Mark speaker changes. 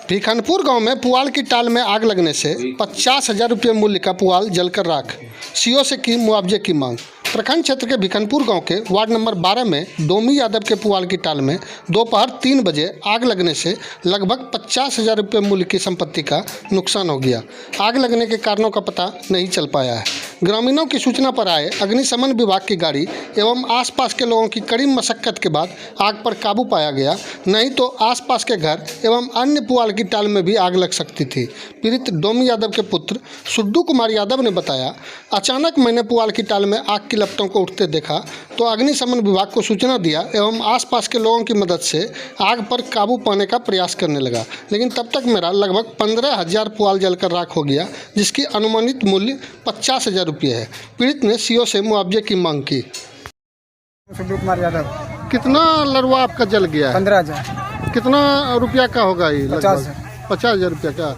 Speaker 1: भिखनपुर गांव में पुआल की टाल में आग लगने से 50,000 रुपये मूल्य का पुआल जलकर राख। सीओ से की मुआवजे की मांग। प्रखंड क्षेत्र के भिखनपुर गांव के वार्ड नंबर 12 में डोमी यादव के पुआल की टाल में दोपहर 3 बजे आग लगने से लगभग 50,000 रुपये मूल्य की संपत्ति का नुकसान हो गया। आग लगने के कारणों का पता नहीं चल पाया है। ग्रामीणों की सूचना पर आए अग्निशमन विभाग की गाड़ी एवं आसपास के लोगों की कड़ी मशक्कत के बाद आग पर काबू पाया गया, नहीं तो आसपास के घर एवं अन्य पुआल की टाल में भी आग लग सकती थी। पीड़ित डोमी यादव के पुत्र सुड्डू कुमार यादव ने बताया, अचानक मैंने पुआल की टाल में आग की लपटों को उठते देखा तो अग्निशमन विभाग को सूचना दिया एवं आसपास के लोगों की मदद से आग पर काबू पाने का प्रयास करने लगा, लेकिन तब तक मेरा लगभग 15,000 पुआल जलकर राख हो गया, जिसकी अनुमानित मूल्य 50,000 रुपये है। पीड़ित ने सीओ से मुआवजे की मांग की।
Speaker 2: सुड्डू कुमार यादव।
Speaker 1: कितना लड़वा आपका जल गया है?
Speaker 2: 15,000।
Speaker 1: कितना रुपया का होगा ये?
Speaker 2: 50,000।
Speaker 1: 50,000 रुपया का।